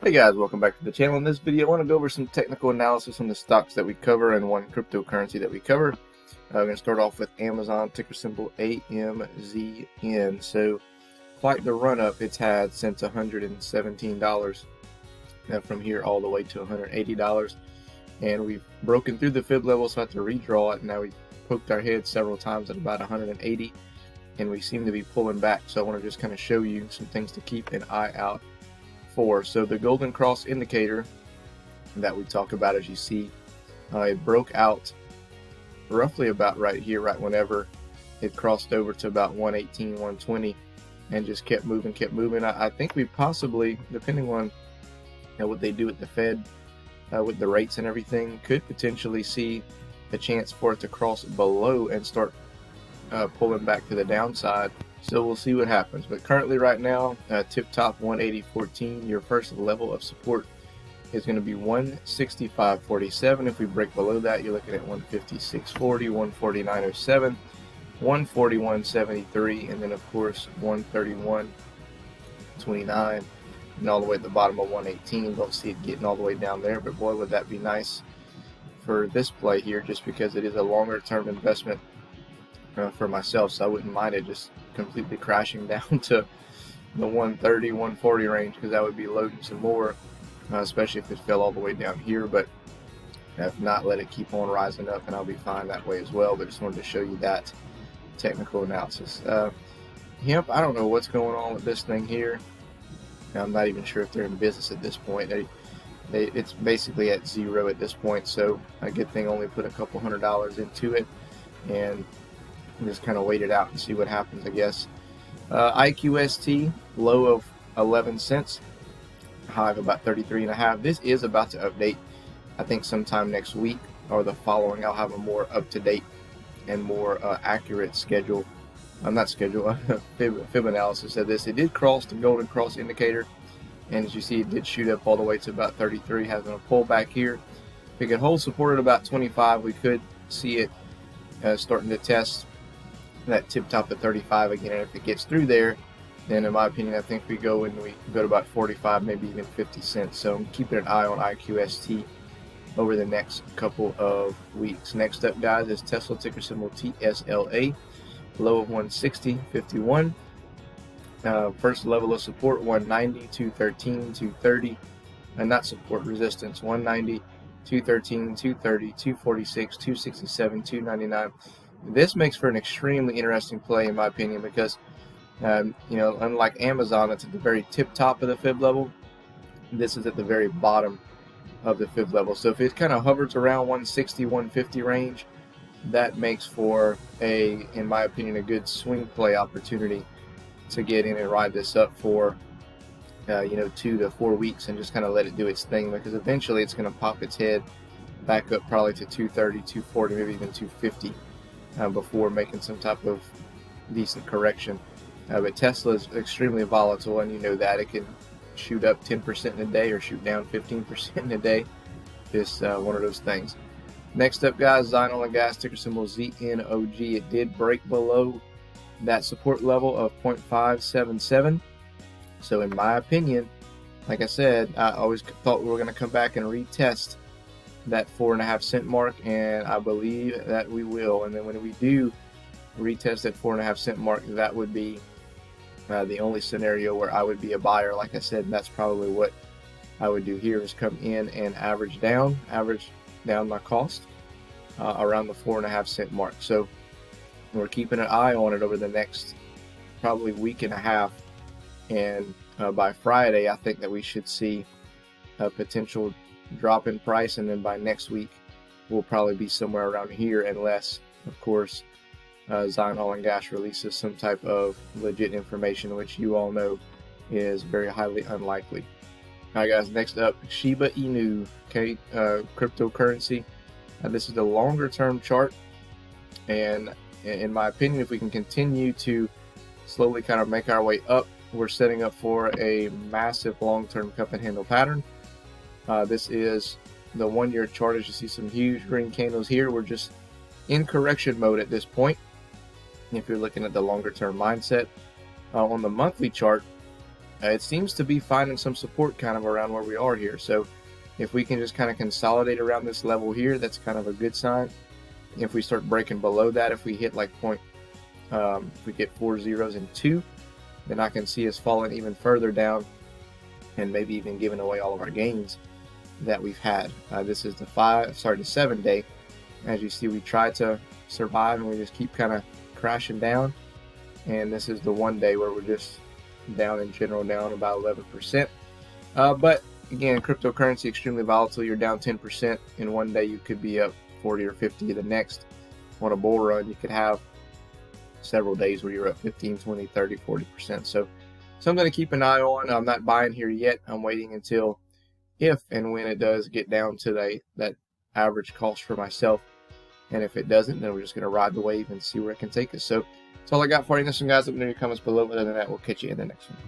Hey guys, welcome back to the channel. In this video, I want to go over some technical analysis on the stocks that we cover and one cryptocurrency that we cover. I'm going to start off with Amazon, ticker symbol AMZN. So, quite the run up it's had since $117. From here all the way to $180. And we've broken through the fib level, so I have to redraw it. Now we've poked our head several times at about 180, and we seem to be pulling back. So I want to just kind of show you some things to keep an eye out for. So the golden cross indicator that we talk about, as you see, it broke out roughly about right here, right whenever it crossed over to about 118, 120, and just kept moving. I think we possibly, depending on what they do with the Fed, with the rates and everything, could potentially see a chance for it to cross below and start pulling back to the downside. So we'll see what happens. But currently right now, tip top 180.14. Your first level of support is going to be 165.47. If we break below that, you're looking at 156.40, 149.07, 141.73, and then of course 131.29, and all the way at the bottom of 118. Don't see it getting all the way down there, but boy, would that be nice for this play here, just because it is a longer term investment for myself. So I wouldn't mind it just completely crashing down to the 130, 140 range, because that would be loading some more, especially if it fell all the way down here. But if not, let it keep on rising up and I'll be fine that way as well. But just wanted to show you that technical analysis. HEMP, I don't know what's going on with this thing here. I'm not even sure if they're in business at this point. It's basically at zero at this point, so a good thing only put a couple $100 into it and just kind of wait it out and see what happens, I guess. IQST, low of 11 cents, high of about 33.5. This is about to update, I think sometime next week or the following. I'll have a more up-to-date and more accurate schedule. Not schedule, fib analysis of this. It did cross the golden cross indicator, and as you see, it did shoot up all the way to about 33, having a pullback here. If it could hold support at about 25, we could see it starting to test that tip top at 35 again. And if it gets through there, then in my opinion, I think we go to about 45, maybe even 50 cents. So I'm keeping an eye on IQST over the next couple of weeks. Next up, guys, is Tesla, ticker symbol TSLA, low of 160.51. First level of support 190, 213, 230, and not support, resistance 190, 213, 230, 246, 267, 299. This makes for an extremely interesting play, in my opinion, because unlike Amazon, it's at the very tip top of the fib level. This is at the very bottom of the fib level. So if it kind of hovers around 160, 150 range, that makes for in my opinion, a good swing play opportunity to get in and ride this up for 2 to 4 weeks and just kind of let it do its thing, because eventually it's going to pop its head back up probably to 230, 240, maybe even 250 before making some type of decent correction. But Tesla is extremely volatile, and you know that it can shoot up 10% in a day or shoot down 15% in a day. Just one of those things. Next up, guys, ZNOG, ticker symbol ZNOG. It did break below that support level of 0.577. So in my opinion, like I said, I always thought we were going to come back and retest that 4.5 cent mark, and I believe that we will. And then when we do retest that 4.5 cent mark, that would be the only scenario where I would be a buyer. Like I said, that's probably what I would do here, is come in and average down my cost around the 4.5 cent mark. So we're keeping an eye on it over the next probably week and a half, and by Friday I think that we should see a potential drop in price, and then by next week we'll probably be somewhere around here, unless of course ZNOG releases some type of legit information, which you all know is very highly unlikely. Alright guys, next up, Shiba Inu, okay, cryptocurrency. This is the longer term chart, and in my opinion, if we can continue to slowly kind of make our way up, we're setting up for a massive long-term cup and handle pattern. This is the 1 year chart. As you see, some huge green candles here. We're just in correction mode at this point, if you're looking at the longer term mindset. On the monthly chart, it seems to be finding some support kind of around where we are here. So if we can just kind of consolidate around this level here, that's kind of a good sign. If we start breaking below that, if we hit like if we get 4 zeros and 2, then I can see us falling even further down and maybe even giving away all of our gains that we've had. This is the 7 day. As you see, we try to survive and we just keep kind of crashing down. And this is the 1 day where we're just down in general, down about 11%. But again, cryptocurrency extremely volatile. You're down 10% in 1 day, you could be up 40 or 50 the next. On a bull run, you could have several days where you're up 15, 20, 30, 40%. So something to keep an eye on. I'm not buying here yet. I'm waiting until if and when it does get down to that average cost for myself. And if it doesn't, then we're just going to ride the wave and see where it can take us. So that's all I got for you in this one, guys. Let me know in your comments below. Other than that, we'll catch you in the next one.